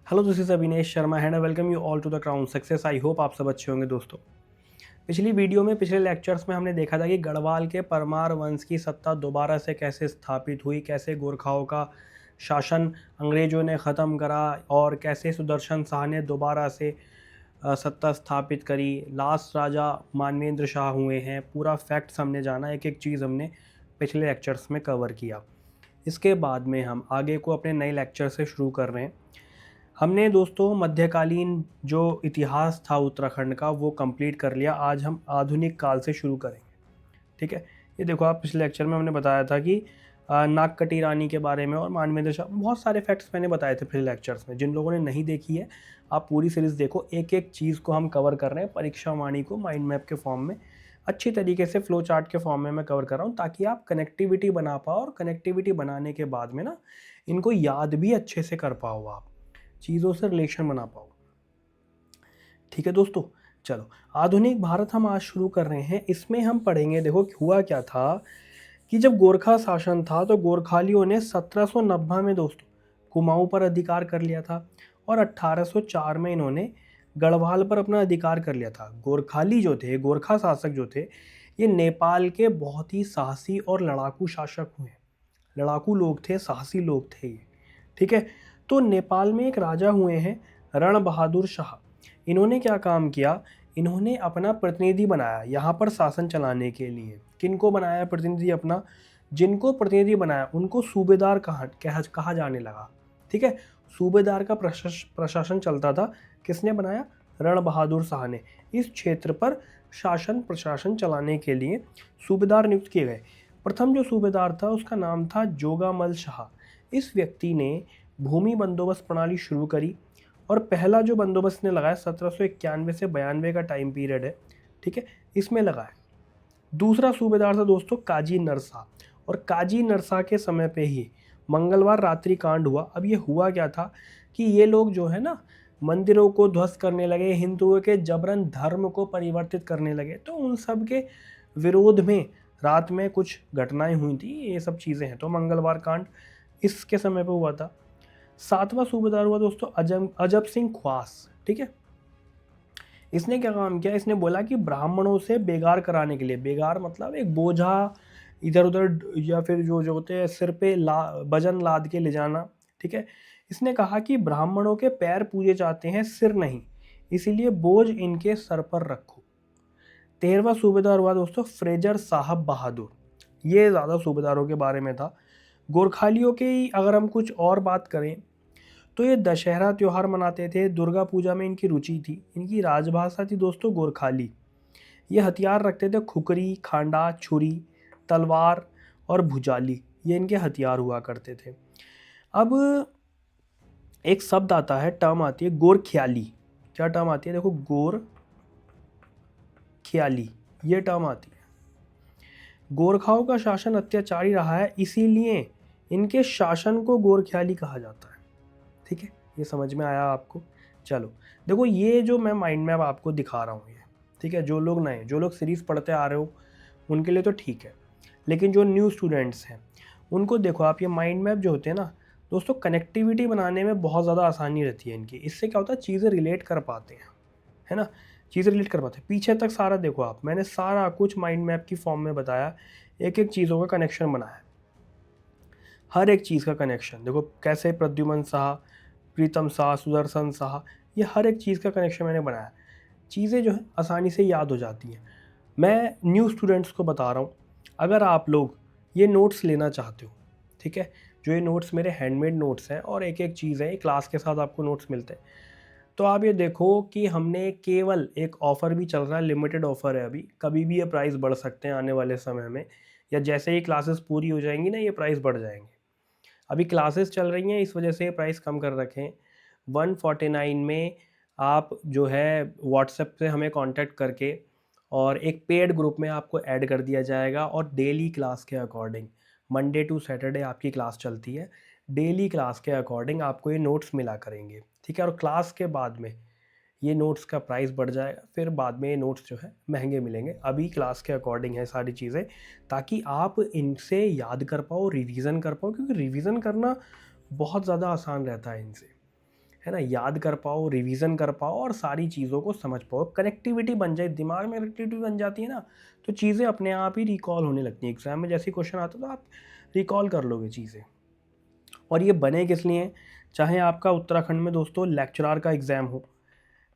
Hello, this is Avinesh Sharma and I welcome you all to the crown success. I hope आप सब अच्छे होंगे दोस्तों। पिछली वीडियो में, पिछले लेक्चर्स में हमने देखा था कि गढ़वाल के परमार वंश की सत्ता दोबारा से कैसे स्थापित हुई, कैसे गोरखाओं का शासन अंग्रेज़ों ने ख़त्म करा और कैसे सुदर्शन शाह ने दोबारा से सत्ता स्थापित करी। लास्ट राजा मानवेंद्र शाह हुए हैं। पूरा फैक्ट्स हमने जाना, एक एक चीज़ हमने पिछले लेक्चर्स में कवर किया। इसके बाद में हम आगे को अपने नए लेक्चर से शुरू कर रहे हैं। हमने दोस्तों मध्यकालीन जो इतिहास था उत्तराखंड का वो कंप्लीट कर लिया। आज हम आधुनिक काल से शुरू करेंगे। ठीक है, ये देखो, आप पिछले लेक्चर में हमने बताया था कि नागकटी रानी के बारे में और मानवेंद्र शाह, बहुत सारे फैक्ट्स मैंने बताए थे पिछले लेक्चर्स में। जिन लोगों ने नहीं देखी है, आप पूरी सीरीज़ देखो। एक एक चीज़ को हम कवर कर रहे हैं। परीक्षा वाणी को माइंड मैप के फॉर्म में अच्छी तरीके से फ्लो चार्ट के फॉर्म में मैं कवर कर रहा हूँ, ताकि आप कनेक्टिविटी बना पाओ और कनेक्टिविटी बनाने के बाद में ना इनको याद भी अच्छे से कर पाओ, आप चीज़ों से रिलेशन बना पाओ। ठीक है दोस्तों, चलो आधुनिक भारत हम आज शुरू कर रहे हैं। इसमें हम पढ़ेंगे, देखो हुआ क्या था कि जब गोरखा शासन था तो गोरखालियों ने 1790 में दोस्तों कुमाऊं पर अधिकार कर लिया था और 1804 में इन्होंने गढ़वाल पर अपना अधिकार कर लिया था। गोरखाली जो थे, गोरखा शासक जो थे, ये नेपाल के बहुत ही साहसी और लड़ाकू शासक हुए। लड़ाकू लोग थे, साहसी लोग थे ये। ठीक है, तो नेपाल में एक राजा हुए हैं रण बहादुर शाह। इन्होंने क्या काम किया, इन्होंने अपना प्रतिनिधि बनाया यहाँ पर शासन चलाने के लिए। किनको बनाया प्रतिनिधि अपना? जिनको प्रतिनिधि बनाया उनको सूबेदार कहा जाने लगा। ठीक है, सूबेदार का प्रशासन चलता था। किसने बनाया? रण बहादुर शाह ने। इस क्षेत्र पर शासन प्रशासन चलाने के लिए सूबेदार नियुक्त किए गए। प्रथम जो सूबेदार था उसका नाम था जोगामल शाह। इस व्यक्ति ने भूमि बंदोबस्त प्रणाली शुरू करी और पहला जो बंदोबस्त ने लगाया 1791 से 92 का टाइम पीरियड है। ठीक है, इसमें लगाया। दूसरा सूबेदार था दोस्तों काजी नरसा, और काजी नरसा के समय पे ही मंगलवार रात्रि कांड हुआ। अब ये हुआ क्या था कि ये लोग जो है ना मंदिरों को ध्वस्त करने लगे, हिंदुओं के जबरन धर्म को परिवर्तित करने लगे। तो उन सब के विरोध में रात में कुछ घटनाएं हुई थी, ये सब चीज़ें हैं। तो मंगलवार कांड इसके समय पे हुआ था। सातवां सूबेदार हुआ दोस्तों अजब सिंह ख्वास। ठीक है, इसने क्या काम किया, इसने बोला कि ब्राह्मणों से बेगार कराने के लिए, बेगार मतलब एक बोझा इधर उधर या फिर जो होते हैं सिर पे वजन लाद के ले जाना। ठीक है, इसने कहा कि ब्राह्मणों के पैर पूजे जाते हैं, सिर नहीं, इसीलिए बोझ इनके सर पर रखो। 13वां सूबेदार हुआ दोस्तों फ्रेजर साहब बहादुर। ये ज़्यादा सूबेदारों के बारे में था। गोरखालियों की अगर हम कुछ और बात करें तो ये दशहरा त्यौहार मनाते थे, दुर्गा पूजा में इनकी रुचि थी। इनकी राजभाषा थी दोस्तों गोरखाली। ये हथियार रखते थे, खुकरी, खांडा, छुरी, तलवार और भुजाली, ये इनके हथियार हुआ करते थे। अब एक शब्द आता है, टर्म आती है गोरख्याली। क्या टर्म आती है? देखो, गोरख्याली, ये टर्म आती है। गोरखाओं का शासन अत्याचारी रहा है, इसीलिए इनके शासन को गोरख्याली कहा जाता है। ठीक है, ये समझ में आया आपको? चलो देखो, ये जो मैं माइंड मैप आपको दिखा रहा हूँ ये, ठीक है, जो लोग नए, जो लोग सीरीज पढ़ते आ रहे हो उनके लिए तो ठीक है, लेकिन जो न्यू स्टूडेंट्स हैं उनको देखो, आप ये माइंड मैप जो होते हैं ना दोस्तों, कनेक्टिविटी बनाने में बहुत ज़्यादा आसानी रहती है इनकी। इससे क्या होता है, चीज़ें रिलेट कर पाते हैं, है ना, चीज़ें रिलेट कर पाते हैं। पीछे तक सारा देखो आप, मैंने सारा कुछ माइंड मैप की फॉर्म में बताया, एक एक चीज़ों का कनेक्शन बनाया, हर एक चीज़ का कनेक्शन देखो। कैसे प्रद्युमन शाह, प्रीतम शाह, सुदर्शन शाह, ये हर एक चीज़ का कनेक्शन मैंने बनाया। चीज़ें जो है आसानी से याद हो जाती हैं। मैं न्यू स्टूडेंट्स को बता रहा हूँ, अगर आप लोग ये नोट्स लेना चाहते हो, ठीक है, जो ये नोट्स मेरे हैंडमेड नोट्स हैं और एक एक चीज़ है, क्लास के साथ आपको नोट्स मिलते हैं, तो आप ये देखो कि हमने केवल एक ऑफ़र भी चल रहा है, लिमिटेड ऑफ़र है अभी, कभी भी ये प्राइस बढ़ सकते हैं आने वाले समय में, या जैसे ही क्लासेस पूरी हो जाएंगी ना ये प्राइस बढ़ जाएंगे। अभी क्लासेस चल रही हैं, इस वजह से प्राइस कम कर रखे हैं। 149 में आप जो है व्हाट्सएप से हमें कांटेक्ट करके और एक पेड ग्रुप में आपको ऐड कर दिया जाएगा, और डेली क्लास के अकॉर्डिंग, मंडे टू सैटरडे आपकी क्लास चलती है, डेली क्लास के अकॉर्डिंग आपको ये नोट्स मिला करेंगे। ठीक है, और क्लास के बाद में ये नोट्स का प्राइस बढ़ जाएगा, फिर बाद में ये नोट्स जो है महंगे मिलेंगे। अभी क्लास के अकॉर्डिंग है सारी चीज़ें, ताकि आप इनसे याद कर पाओ, रिवीजन कर पाओ, क्योंकि रिवीजन करना बहुत ज़्यादा आसान रहता है इनसे। है ना, याद कर पाओ, रिवीजन कर पाओ और सारी चीज़ों को समझ पाओ, कनेक्टिविटी बन जाए, दिमाग में कनेक्टिविटी बन जाती है ना, तो चीज़ें अपने आप ही रिकॉल होने लगती हैं। एग्जाम में जैसे क्वेश्चन आता है तो आप रिकॉल कर लोगे चीज़ें। और ये बने किस लिए, चाहे आपका उत्तराखंड में दोस्तों लेक्चरार का एग्ज़ाम हो,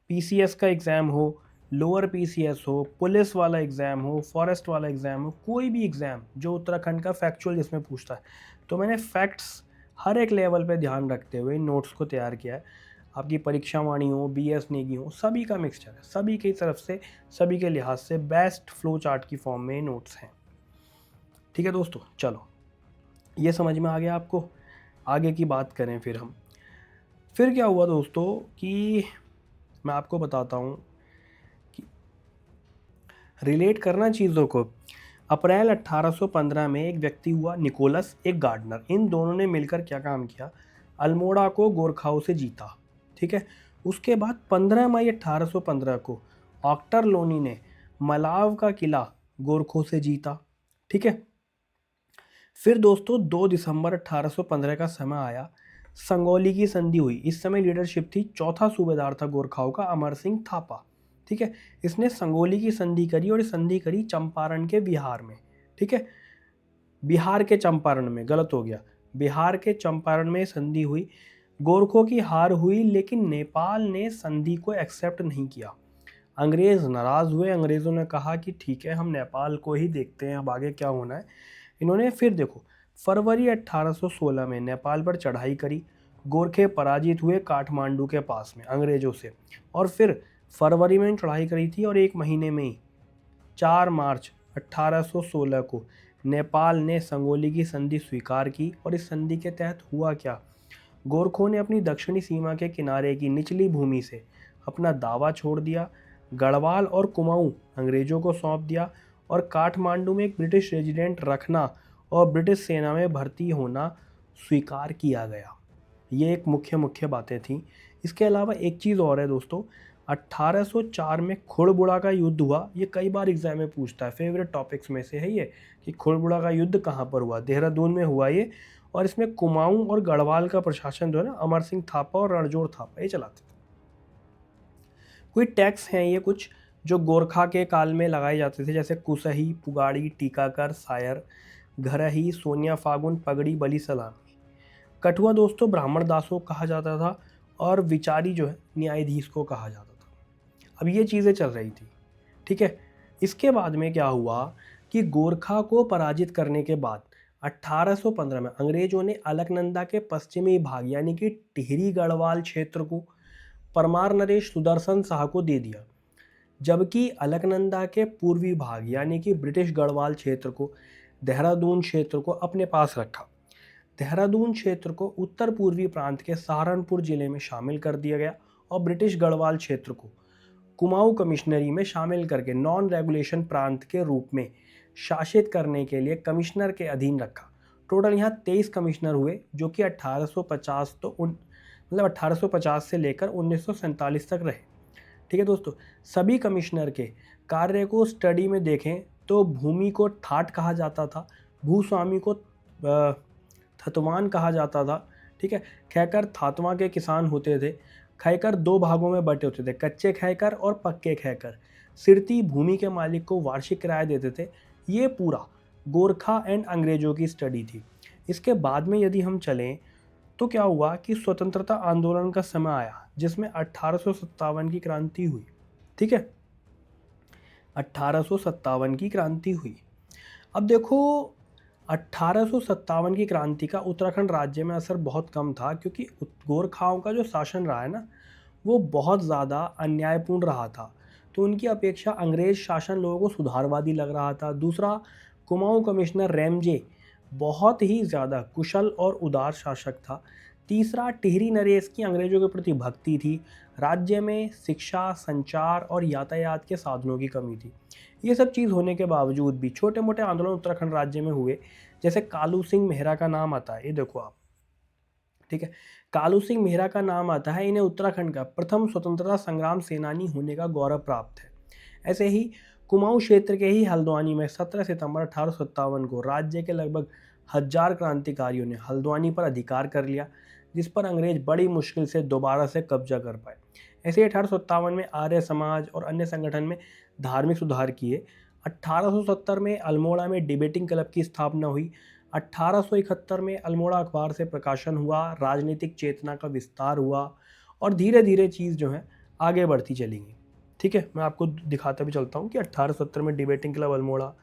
पीसीएस का एग्ज़ाम हो, लोअर पीसीएस हो, पुलिस वाला एग्ज़ाम हो, फॉरेस्ट वाला एग्ज़ाम हो, कोई भी एग्ज़ाम जो उत्तराखंड का फैक्चुअल जिसमें पूछता है, तो मैंने फैक्ट्स हर एक लेवल पे ध्यान रखते हुए नोट्स को तैयार किया है। आपकी परीक्षा वाणी हो, बीएस नेगी हो, सभी का मिक्सचर है, सभी की तरफ से, सभी के लिहाज से बेस्ट फ्लो चार्ट की फॉर्म में नोट्स हैं। ठीक है दोस्तों, चलो ये समझ में आ गया आपको। आगे की बात करें फिर क्या हुआ दोस्तों कि मैं आपको बताता हूँ कि रिलेट करना चीज़ों को। अप्रैल 1815 में एक व्यक्ति हुआ निकोलस, एक गार्डनर, इन दोनों ने मिलकर क्या काम किया, अल्मोड़ा को गोरखाओं से जीता। ठीक है, उसके बाद 15 मई 1815 को ऑक्टर लोनी ने मलाव का किला गोरखों से जीता। ठीक है, फिर दोस्तों 2 दिसंबर 1815 का समय आया, संगोली की संधि हुई। इस समय लीडरशिप थी, चौथा सूबेदार था गोरखाओं का अमर सिंह थापा। ठीक है, इसने संगोली की संधि करी और संधि करी चंपारण के बिहार में। ठीक है, बिहार के चंपारण में, गलत हो गया, बिहार के चंपारण में संधि हुई। गोरखों की हार हुई, लेकिन नेपाल ने संधि को एक्सेप्ट नहीं किया। अंग्रेज नाराज हुए, अंग्रेजों ने कहा कि ठीक है, हम नेपाल को ही देखते हैं, अब आगे क्या होना है। इन्होंने फिर देखो फरवरी 1816 में नेपाल पर चढ़ाई करी। गोरखे पराजित हुए काठमांडू के पास में अंग्रेजों से, और फिर फरवरी में चढ़ाई करी थी और एक महीने में ही 4 मार्च 1816 को नेपाल ने संगोली की संधि स्वीकार की। और इस संधि के तहत हुआ क्या, गोरखों ने अपनी दक्षिणी सीमा के किनारे की निचली भूमि से अपना दावा छोड़ दिया, गढ़वाल और कुमाऊं अंग्रेजों को सौंप दिया, और काठमांडू में एक ब्रिटिश रेजिडेंट रखना और ब्रिटिश सेना में भर्ती होना स्वीकार किया गया। ये एक मुख्य बातें थीं। इसके अलावा एक चीज़ और है दोस्तों, 1804 में खुड़बुड़ा का युद्ध हुआ। ये कई बार एग्जाम में पूछता है, फेवरेट टॉपिक्स में से है ये, कि खुड़बुड़ा का युद्ध कहाँ पर हुआ, देहरादून में हुआ ये। और इसमें कुमाऊं और गढ़वाल का प्रशासन जो है ना, अमर सिंह थापा और रणजोड़ थापा ये चलाते थे। कोई टैक्स हैं ये कुछ जो गोरखा के काल में लगाए जाते थे, जैसे कुसही, पुगाड़ी, टीकाकर, सायर, घरही, सोनिया फागुन, पगड़ी, बलि, सलामी। कठुआ दोस्तों ब्राह्मण दासों को कहा जाता था, और विचारी जो है न्यायाधीश को कहा जाता था। अब ये चीज़ें चल रही थी। ठीक है, इसके बाद में क्या हुआ कि गोरखा को पराजित करने के बाद 1815 में अंग्रेजों ने अलकनंदा के पश्चिमी भाग यानी कि टिहरी गढ़वाल क्षेत्र को परमार नरेश सुदर्शन शाह को दे दिया, जबकि अलकनंदा के पूर्वी भाग यानी कि ब्रिटिश गढ़वाल क्षेत्र को, देहरादून क्षेत्र को अपने पास रखा। देहरादून क्षेत्र को उत्तर पूर्वी प्रांत के सहारनपुर जिले में शामिल कर दिया गया, और ब्रिटिश गढ़वाल क्षेत्र को कुमाऊं कमिश्नरी में शामिल करके नॉन रेगुलेशन प्रांत के रूप में शासित करने के लिए कमिश्नर के अधीन रखा। टोटल यहाँ 23 कमिश्नर हुए, जो कि 1850 मतलब 1850 से लेकर 1947 तक रहे। ठीक है दोस्तों, सभी कमिश्नर के कार्य को स्टडी में देखें तो भूमि को ठाट कहा जाता था, भूस्वामी को थतवान कहा जाता था। ठीक है, खैकर थातवा के किसान होते थे। खैकर 2 भागों में बटे होते थे, कच्चे खैकर और पक्के खैकर। सिरती भूमि के मालिक को वार्षिक किराया देते थे। ये पूरा गोरखा एंड अंग्रेजों की स्टडी थी। इसके बाद में यदि हम चलें तो क्या हुआ कि स्वतंत्रता आंदोलन का समय आया, जिसमें 1857 की क्रांति हुई। ठीक है, 1857 की क्रांति हुई। अब देखो 1857 की क्रांति का उत्तराखंड राज्य में असर बहुत कम था, क्योंकि गोरखाओं का जो शासन रहा है ना, वो बहुत ज़्यादा अन्यायपूर्ण रहा था। तो उनकी अपेक्षा अंग्रेज शासन लोगों को सुधारवादी लग रहा था। दूसरा, कुमाऊं कमिश्नर रैमजे बहुत ही ज़्यादा कुशल और उदार शासक था। तीसरा, टिहरी नरेश की अंग्रेजों के प्रति भक्ति थी। राज्य में शिक्षा, संचार और यातायात के साधनों की कमी थी। ये सब चीज़ होने के बावजूद भी छोटे मोटे आंदोलन उत्तराखंड राज्य में हुए, जैसे कालू सिंह मेहरा का नाम आता है, ये देखो आप। ठीक है, कालू सिंह मेहरा का नाम आता है, इन्हें उत्तराखंड का प्रथम स्वतंत्रता संग्राम सेनानी होने का गौरव प्राप्त है। ऐसे ही कुमाऊं क्षेत्र के ही हल्द्वानी में 17 सितंबर 1857 को राज्य के लगभग 1000 क्रांतिकारियों ने हल्द्वानी पर अधिकार कर लिया। जिस पर अंग्रेज बड़ी मुश्किल से दोबारा से कब्जा कर पाए। ऐसे ही 1857 में आर्य समाज और अन्य संगठन में धार्मिक सुधार किए। 1870 में अल्मोड़ा में डिबेटिंग क्लब की स्थापना हुई। 1871 में अल्मोड़ा अखबार से प्रकाशन हुआ, राजनीतिक चेतना का विस्तार हुआ और धीरे धीरे चीज़ जो है आगे बढ़ती चली गई। ठीक है, मैं आपको दिखाता भी चलता हूँ कि 1870 में डिबेटिंग क्लब अल्मोड़ा,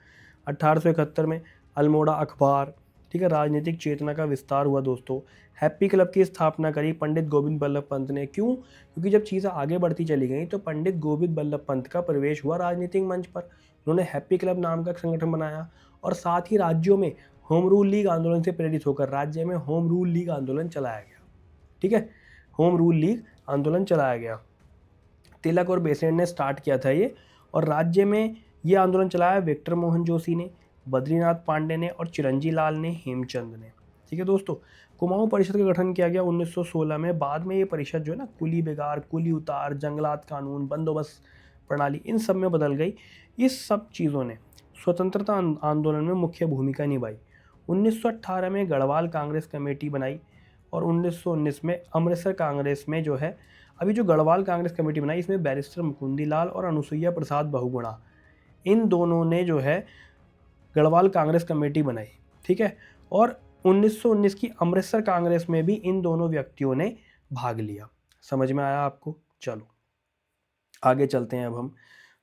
1871 में अल्मोड़ा अखबार, ठीक है, राजनीतिक चेतना का विस्तार हुआ दोस्तों। हैप्पी क्लब की स्थापना करी पंडित गोविंद बल्लभ पंत ने। क्यों? क्योंकि जब चीज़ें आगे बढ़ती चली गई तो पंडित गोविंद बल्लभ पंत का प्रवेश हुआ राजनीतिक मंच पर। उन्होंने हैप्पी क्लब नाम का संगठन बनाया और साथ ही राज्यों में होम रूल लीग आंदोलन से प्रेरित होकर राज्य में होम रूल लीग आंदोलन चलाया गया। ठीक है, होम रूल लीग आंदोलन चलाया गया। तिलक और बेसेंट ने स्टार्ट किया था ये, और राज्य में ये आंदोलन चलाया विक्टर मोहन जोशी ने, बद्रीनाथ पांडे ने और चिरंजी लाल ने, हेमचंद ने। ठीक है दोस्तों, कुमाऊं परिषद का गठन किया गया 1916 में। बाद में ये परिषद जो है ना कुली बेगार, कुली उतार, जंगलात कानून, बंदोबस्त प्रणाली, इन सब में बदल गई। इस सब चीज़ों ने स्वतंत्रता आंदोलन में मुख्य भूमिका निभाई। 1918 में गढ़वाल कांग्रेस कमेटी बनाई और 1919 में अमृतसर कांग्रेस में जो है अभी जो गढ़वाल कांग्रेस कमेटी बनाई, इसमें बैरिस्टर मुकुंदी लाल और अनुसुईया प्रसाद बहुगुणा, इन दोनों ने जो है गढ़वाल कांग्रेस कमेटी बनाई। ठीक है, और 1919 की अमृतसर कांग्रेस में भी इन दोनों व्यक्तियों ने भाग लिया। समझ में आया आपको? चलो आगे चलते हैं अब हम।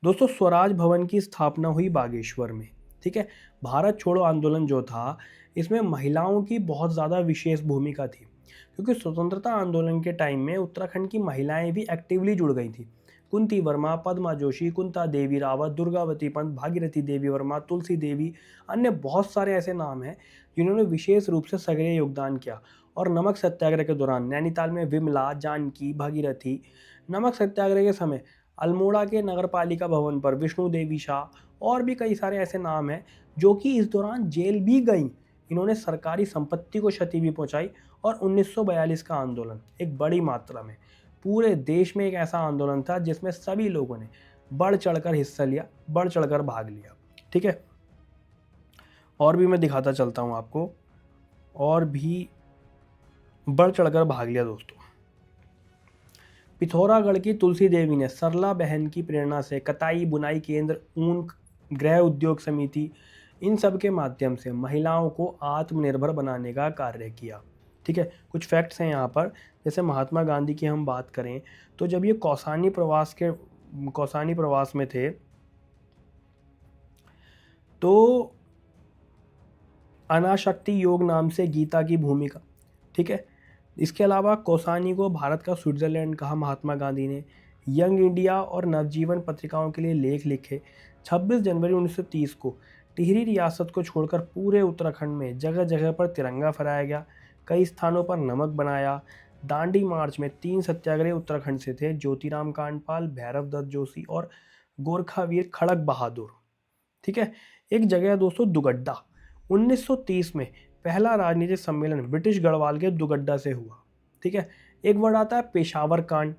दोस्तों, स्वराज भवन की स्थापना हुई बागेश्वर में। ठीक है, भारत छोड़ो आंदोलन जो था, इसमें महिलाओं की बहुत ज़्यादा विशेष भूमिका थी, क्योंकि स्वतंत्रता आंदोलन के टाइम में उत्तराखंड की महिलाएं भी एक्टिवली जुड़ गई थी। कुंती वर्मा, पद्मा जोशी, कुंता देवी रावत, दुर्गावती पंत, भागीरथी देवी वर्मा, तुलसी देवी, अन्य बहुत सारे ऐसे नाम हैं जिन्होंने विशेष रूप से सक्रिय योगदान किया। और नमक सत्याग्रह के दौरान नैनीताल में विमला, जानकी, भागीरथी, नमक सत्याग्रह के समय अल्मोड़ा के नगरपालिका भवन पर विष्णु देवी शाह, और भी कई सारे ऐसे नाम हैं जो कि इस दौरान जेल भी गई। इन्होंने सरकारी संपत्ति को क्षति भी पहुंचाई। और 1942 का आंदोलन एक बड़ी मात्रा में पूरे देश में एक ऐसा आंदोलन था जिसमें सभी लोगों ने बढ़ चढ़कर हिस्सा लिया, बढ़ चढ़कर भाग लिया। ठीक है, और भी मैं दिखाता चलता हूं आपको, और भी बढ़ चढ़कर भाग लिया दोस्तों। पिथौरागढ़ की तुलसी देवी ने सरला बहन की प्रेरणा से कताई बुनाई केंद्र, ऊन गृह उद्योग समिति, इन सब के माध्यम से महिलाओं को आत्मनिर्भर बनाने का कार्य किया। ठीक है, कुछ फैक्ट्स हैं यहाँ पर। जैसे महात्मा गांधी की हम बात करें तो जब ये कौसानी प्रवास में थे तो अनाशक्ति योग नाम से गीता की भूमिका। ठीक है, इसके अलावा कौसानी को भारत का स्विट्जरलैंड कहा महात्मा गांधी ने। यंग इंडिया और नवजीवन पत्रिकाओं के लिए लेख लिखे। 26 जनवरी 1930 को टिहरी रियासत को छोड़कर पूरे उत्तराखंड में जगह जगह पर तिरंगा फहराया गया। कई स्थानों पर नमक बनाया। दांडी मार्च में 3 सत्याग्रही उत्तराखंड से थे, ज्योतिराम कांडपाल, भैरव दत्त जोशी और गोरखा वीर खड़क बहादुर। ठीक है, एक जगह है दोस्तों दुगड्डा। 1930 में पहला राजनीतिक सम्मेलन ब्रिटिश गढ़वाल के दुगड्डा से हुआ। ठीक है, एक वर्ड आता है पेशावर कांड।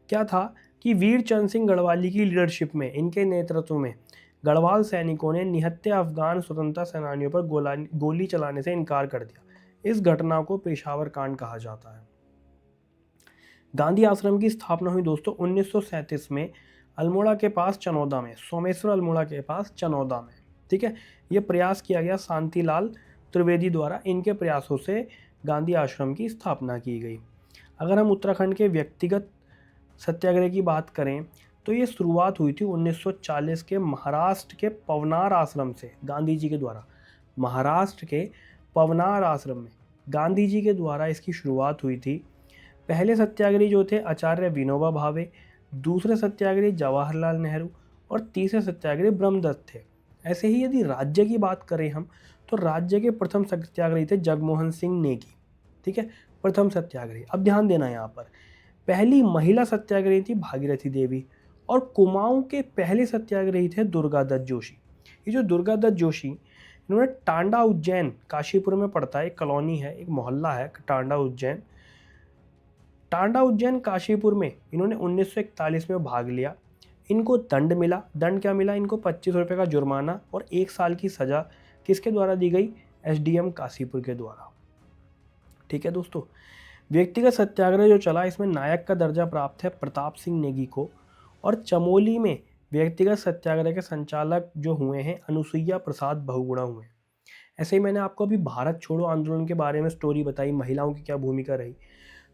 क्या था कि वीर चंद सिंह गढ़वाली की लीडरशिप में, इनके नेतृत्व में गढ़वाल सैनिकों ने निहत्थे अफगान स्वतंत्रता सेनानियों पर गोली चलाने से इनकार कर दिया। इस घटना को पेशावर कांड कहा जाता है। गांधी आश्रम की स्थापना हुई दोस्तों 1937 में अल्मोड़ा के पास चनौदा में, सोमेश्वर अल्मोड़ा के पास चनौदा में। ठीक है, यह प्रयास किया गया शांतिलाल त्रिवेदी द्वारा। इनके प्रयासों से गांधी आश्रम की स्थापना की गई। अगर हम उत्तराखंड के व्यक्तिगत सत्याग्रह की बात करें तो ये शुरुआत हुई थी 1940 के महाराष्ट्र के पवनार आश्रम से, गांधी जी के द्वारा। महाराष्ट्र के पवनार आश्रम में गांधी जी के द्वारा इसकी शुरुआत हुई थी। पहले सत्याग्रही जो थे आचार्य विनोबा भावे, दूसरे सत्याग्रही जवाहरलाल नेहरू और तीसरे सत्याग्रही ब्रह्मदत्त थे। ऐसे ही यदि राज्य की बात करें हम तो राज्य के प्रथम सत्याग्रही थे जगमोहन सिंह नेगी। ठीक है, प्रथम सत्याग्रही। अब ध्यान देना, यहाँ पर पहली महिला सत्याग्रही थी भागीरथी देवी और कुमाऊं के पहले सत्याग्रही थे दुर्गादत्त जोशी। ये जो दुर्गादत्त जोशी, इन्होंने टांडा उज्जैन, काशीपुर में पड़ता है, एक कॉलोनी है, एक मोहल्ला है टांडा उज्जैन। टांडा उज्जैन काशीपुर में इन्होंने 1941 में भाग लिया। इनको दंड मिला। दंड क्या मिला इनको? 25 रुपये का जुर्माना और 1 साल की सज़ा। किसके द्वारा दी गई? SDM काशीपुर के द्वारा। ठीक है दोस्तों, व्यक्तिगत सत्याग्रह जो चला इसमें नायक का दर्जा प्राप्त है प्रताप सिंह नेगी को, और चमोली में व्यक्तिगत सत्याग्रह के संचालक जो हुए हैं अनुसुईया प्रसाद बहुगुणा हुए। ऐसे ही मैंने आपको अभी भारत छोड़ो आंदोलन के बारे में स्टोरी बताई, महिलाओं की क्या भूमिका रही।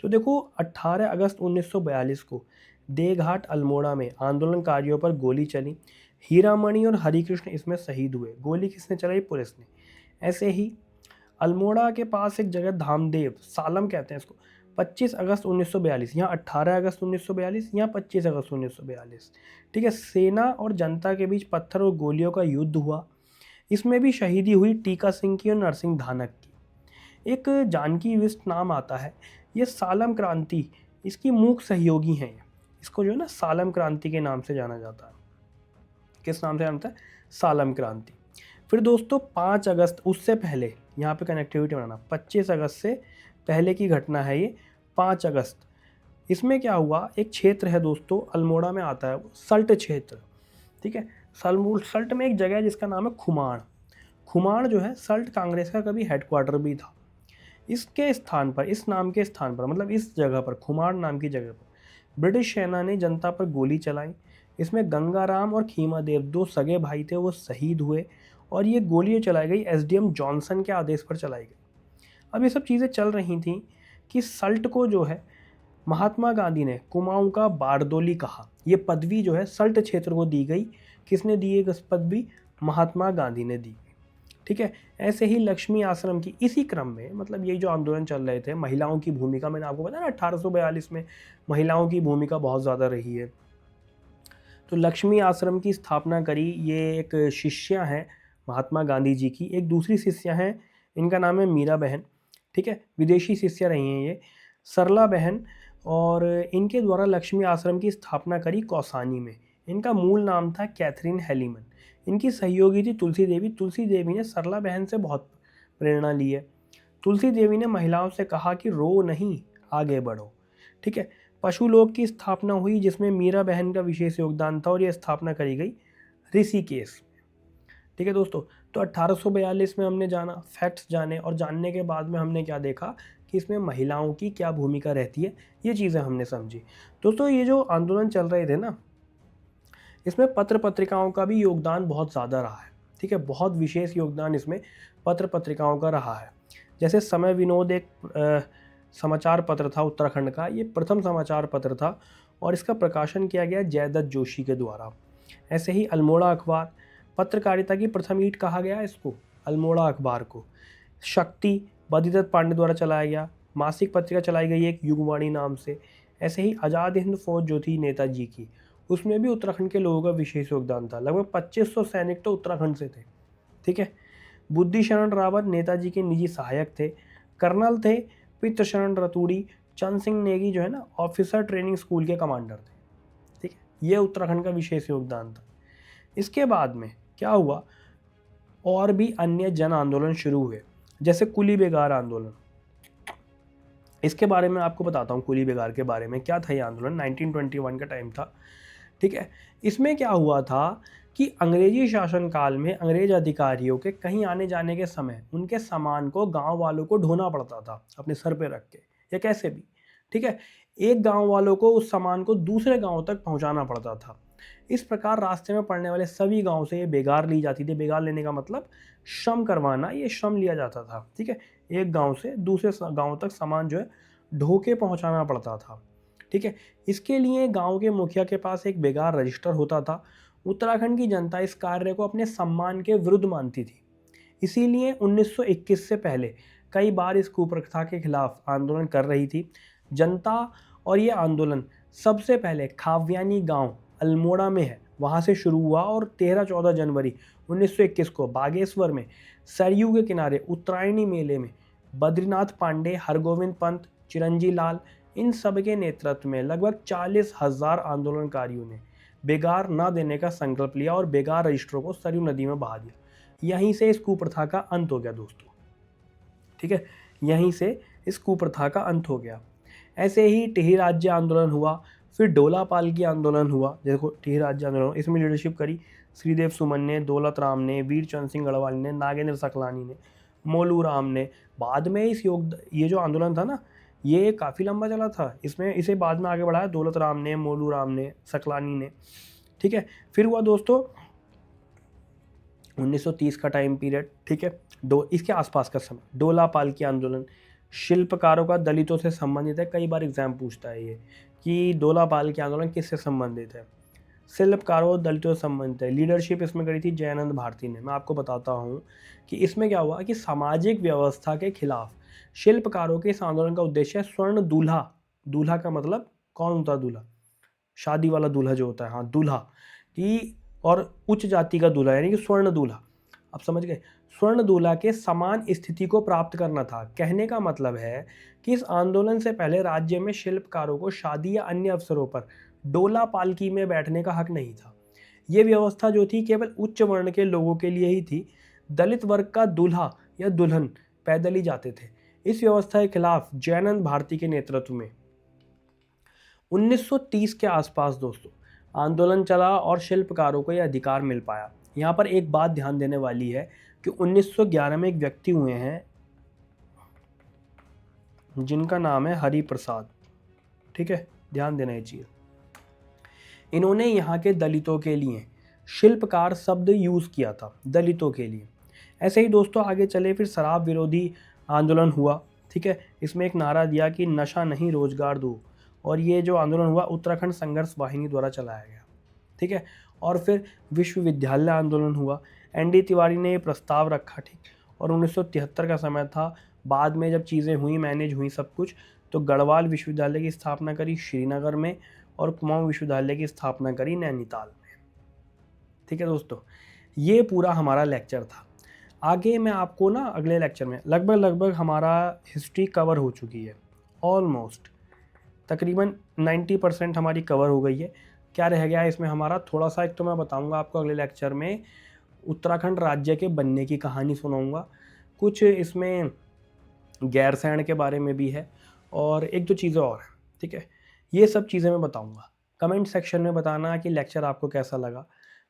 तो देखो 18 अगस्त 1942 को देघाट अल्मोड़ा में आंदोलनकारियों पर गोली चली। हीरामणि और हरिकृष्ण इसमें शहीद हुए। गोली किसने चलाई? पुलिस ने। ऐसे ही अल्मोड़ा के पास एक जगह धामदेव सालम कहते हैं इसको, 25 अगस्त 1942, यहाँ 18 अगस्त 1942, यहाँ 25 अगस्त 1942। ठीक है, सेना और जनता के बीच पत्थर और गोलियों का युद्ध हुआ। इसमें भी शहीदी हुई टीका सिंह की और नरसिंह धानक की। एक जानकी विष्ट नाम आता है, ये सालम क्रांति इसकी मुख्य सहयोगी हैं। इसको जो है ना सालम क्रांति के नाम से जाना जाता है। किस नाम से जाना जाता है? सालम क्रांति। फिर दोस्तों 5 अगस्त, उससे पहले यहाँ पे कनेक्टिविटी बनाना, 25 अगस्त से पहले की घटना है ये। 5 अगस्त इसमें क्या हुआ, एक क्षेत्र है दोस्तों अल्मोड़ा में आता है, सल्ट क्षेत्र। ठीक है, सल्ट में एक जगह है जिसका नाम है खुमाण। खुमाण जो है सल्ट कांग्रेस का कभी हेडक्वार्टर भी था। इसके स्थान पर, इस नाम के स्थान पर, मतलब इस जगह पर, खुमाण नाम की जगह पर ब्रिटिश सेना ने जनता पर गोली चलाई। इसमें गंगाराम और खीमादेव दो सगे भाई थे, वो शहीद हुए। और ये गोली चलाई गई एसडीएम जॉनसन के आदेश पर चलाई गई। अब ये सब चीज़ें चल रही थी कि सल्ट को जो है महात्मा गांधी ने कुमाऊं का बारदोली कहा। ये पदवी जो है सल्ट क्षेत्र को दी गई। किसने दी है पदवी? महात्मा गांधी ने दी। ठीक है, ऐसे ही लक्ष्मी आश्रम की इसी क्रम में, मतलब ये जो आंदोलन चल रहे थे, महिलाओं की भूमिका, मैंने आपको बताया ना 1842 में महिलाओं की भूमिका बहुत ज़्यादा रही है। तो लक्ष्मी आश्रम की स्थापना करी। ये एक शिष्या हैं महात्मा गांधी जी की। एक दूसरी शिष्या हैं, इनका नाम है मीरा बहन। ठीक है, विदेशी शिष्या रही हैं ये, सरला बहन। और इनके द्वारा लक्ष्मी आश्रम की स्थापना करी कौसानी में। इनका मूल नाम था कैथरीन हेलीमन। इनकी सहयोगी थी तुलसी देवी। तुलसी देवी ने सरला बहन से बहुत प्रेरणा ली है। तुलसी देवी ने महिलाओं से कहा कि रो नहीं, आगे बढ़ो। ठीक है, पशु लोक की स्थापना हुई जिसमें मीरा बहन का विशेष योगदान था, और यह स्थापना करी गई ऋषिकेश। ठीक है दोस्तों, तो 1842 में हमने जाना, फैक्ट्स जाने, और जानने के बाद में हमने क्या देखा कि इसमें महिलाओं की क्या भूमिका रहती है, ये चीज़ें हमने समझी। दोस्तों ये जो आंदोलन चल रहे थे ना, इसमें पत्र पत्रिकाओं का भी योगदान बहुत ज़्यादा रहा है। ठीक है, बहुत विशेष योगदान इसमें पत्र पत्रिकाओं का रहा है। जैसे समय विनोद एक समाचार पत्र था उत्तराखंड का, ये प्रथम समाचार पत्र था और इसका प्रकाशन किया गया जयदत्त जोशी के द्वारा। ऐसे ही अल्मोड़ा अखबार, पत्रकारिता की प्रथम ईंट कहा गया इसको, अल्मोड़ा अखबार को। शक्ति बद्रीदत्त पांडे द्वारा चलाया गया। मासिक पत्रिका चलाई गई एक युगवाणी नाम से। ऐसे ही आज़ाद हिंद फौज जो थी नेताजी की, उसमें भी उत्तराखंड के लोगों का विशेष योगदान था। लगभग 2500 सैनिक तो उत्तराखंड से थे। ठीक है, बुद्धि शरण रावत नेताजी के निजी सहायक थे। कर्नल थे पितृशरण रतूड़ी। चंद सिंह नेगी जो है ना ऑफिसर ट्रेनिंग स्कूल के कमांडर थे। ठीक है, ये उत्तराखंड का विशेष योगदान था। इसके बाद में क्या हुआ, और भी अन्य जन आंदोलन शुरू हुए, जैसे कुली बेगार आंदोलन। इसके बारे में आपको बताता हूँ, कुली बेगार के बारे में। क्या था ये आंदोलन? 1921 का टाइम था। ठीक है, इसमें क्या हुआ था कि अंग्रेजी शासनकाल में अंग्रेज अधिकारियों के कहीं आने जाने के समय उनके सामान को गांव वालों को ढोना पड़ता था अपने सर पे रख के, या कैसे भी। ठीक है, एक गांव वालों को उस सामान को दूसरे गांव तक पहुंचाना पड़ता था। इस प्रकार रास्ते में पड़ने वाले सभी गांव से ये बेगार ली जाती थी। बेगार लेने का मतलब श्रम करवाना, ये श्रम लिया जाता था। ठीक है, एक गांव से दूसरे गांव तक सामान जो है ढो के पहुँचाना पड़ता था। ठीक है, इसके लिए गांव के मुखिया के पास एक बेगार रजिस्टर होता था। उत्तराखंड की जनता इस कार्य को अपने सम्मान के विरुद्ध मानती थी। इसीलिए 1921 से पहले कई बार इस कुप्रथा के खिलाफ आंदोलन कर रही थी जनता। और ये आंदोलन सबसे पहले खाव्यानी गांव अल्मोड़ा में है, वहाँ से शुरू हुआ, और 13-14 जनवरी 1921 को बागेश्वर में सरयू के किनारे उत्तरायणी मेले में बद्रीनाथ पांडे, हरगोविंद पंत, चिरंजी लाल, इन सब के नेतृत्व में लगभग 40,000 आंदोलनकारियों ने बेगार न देने का संकल्प लिया और बेगार रजिस्टरों को सरयू नदी में बहा दिया। यहीं से इस कुप्रथा का अंत हो गया दोस्तों। ठीक है, यहीं से इस कुप्रथा का अंत हो गया। ऐसे ही टिहरी राज्य आंदोलन हुआ, फिर डोलापाल की आंदोलन हुआ। देखो टिहरी राज्य आंदोलन, इसमें लीडरशिप करी श्रीदेव सुमन ने, दौलत राम ने, वीर चंद सिंह गढ़वाल ने, नागेंद्र सकलानी ने, मोलू राम ने। बाद में ये जो आंदोलन था ना, ये काफ़ी लंबा चला था। इसमें इसे बाद में आगे बढ़ाया दौलत राम ने, मोलू राम ने, सकलानी ने, ठीक है। फिर हुआ दोस्तों 1930 का टाइम पीरियड, ठीक है, इसके आसपास का समय, डोला पालकी आंदोलन, शिल्पकारों का दलितों से संबंधित है। कई बार एग्जाम पूछता है ये कि डोला पालकी आंदोलन किससे संबंधित है, शिल्पकारों दलितों से संबंधित है। लीडरशिप इसमें करी थी जयानंद भारती ने। मैं आपको बताता हूँ कि इसमें क्या हुआ कि सामाजिक व्यवस्था के खिलाफ शिल्पकारों के इस आंदोलन का उद्देश्य है स्वर्ण दूल्हा, दूल्हा का मतलब कौन होता है दूल्हा, शादी वाला दूल्हा जो होता है, हाँ दूल्हा की, और उच्च जाति का दूल्हा यानी कि स्वर्ण दूल्हा, आप समझ गए, स्वर्ण दूल्हा के समान स्थिति को प्राप्त करना था। कहने का मतलब है कि इस आंदोलन से पहले राज्य में शिल्पकारों को शादी या अन्य अवसरों पर डोला पालकी में बैठने का हक नहीं था। ये व्यवस्था जो थी केवल उच्च वर्ण के लोगों के लिए ही थी। दलित वर्ग का दूल्हा या दुल्हन पैदल ही जाते थे। इस व्यवस्था के खिलाफ जयानंद भारती के नेतृत्व में 1930 के आसपास दोस्तों आंदोलन चला और शिल्पकारों को यह अधिकार मिल पाया। यहाँ पर एक बात ध्यान देने वाली है कि 1911 में एक व्यक्ति हुए हैं जिनका नाम है हरि प्रसाद, ठीक है, ध्यान देना ये चीज़। इन्होंने यहाँ के दलितों के लिए शिल्पकार शब्द यूज़ किया था, दलितों के लिए। ऐसे ही दोस्तों आगे चले, फिर शराब विरोधी आंदोलन हुआ, ठीक है। इसमें एक नारा दिया कि नशा नहीं रोजगार दो, और ये जो आंदोलन हुआ उत्तराखंड संघर्ष वाहिनी द्वारा चलाया गया, ठीक है। और फिर विश्वविद्यालय आंदोलन हुआ, एनडी तिवारी ने ये प्रस्ताव रखा, ठीक। और 1973 का समय था। बाद में जब चीज़ें हुई, मैनेज हुई सब कुछ, तो गढ़वाल विश्वविद्यालय की स्थापना करी श्रीनगर में, और कुमाऊं विश्वविद्यालय की स्थापना करी नैनीताल में, ठीक है दोस्तों। ये पूरा हमारा लेक्चर था। आगे मैं आपको ना अगले लेक्चर में लगभग हमारा हिस्ट्री कवर हो चुकी है, ऑलमोस्ट तकरीबन 90% हमारी कवर हो गई है। क्या रह गया है इसमें हमारा, थोड़ा सा एक तो मैं बताऊंगा आपको अगले लेक्चर में, उत्तराखंड राज्य के बनने की कहानी सुनाऊंगा, कुछ इसमें गैरसैंण के बारे में भी है, और एक दो चीज़ें और हैं, ठीक है। ये सब चीज़ें मैं बताऊंगा। कमेंट सेक्शन में बताना कि लेक्चर आपको कैसा लगा।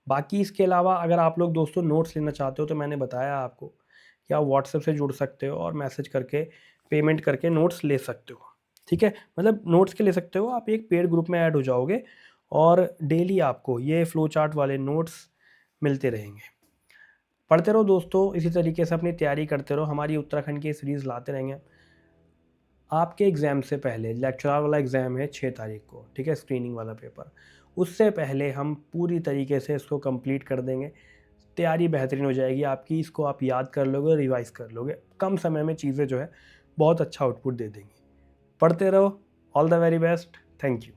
बाकी इसके अलावा अगर आप लोग दोस्तों नोट्स लेना चाहते हो तो मैंने बताया आपको कि आप व्हाट्सएप से जुड़ सकते हो और मैसेज करके पेमेंट करके नोट्स ले सकते हो, ठीक है। मतलब नोट्स के ले सकते हो, आप एक पेड ग्रुप में ऐड हो जाओगे और डेली आपको ये फ्लो चार्ट वाले नोट्स मिलते रहेंगे। पढ़ते रहो दोस्तों, इसी तरीके से अपनी तैयारी करते रहो। हमारी उत्तराखंड की सीरीज़ लाते रहेंगे। आपके एग्ज़ाम से पहले लेक्चरर वाला एग्ज़ाम है 6 तारीख को, ठीक है, स्क्रीनिंग वाला पेपर, उससे पहले हम पूरी तरीके से इसको कंप्लीट कर देंगे। तैयारी बेहतरीन हो जाएगी आपकी, इसको आप याद कर लोगे, रिवाइज़ कर लोगे, कम समय में चीज़ें जो है बहुत अच्छा आउटपुट दे देंगी। पढ़ते रहो। All the very best. Thank you.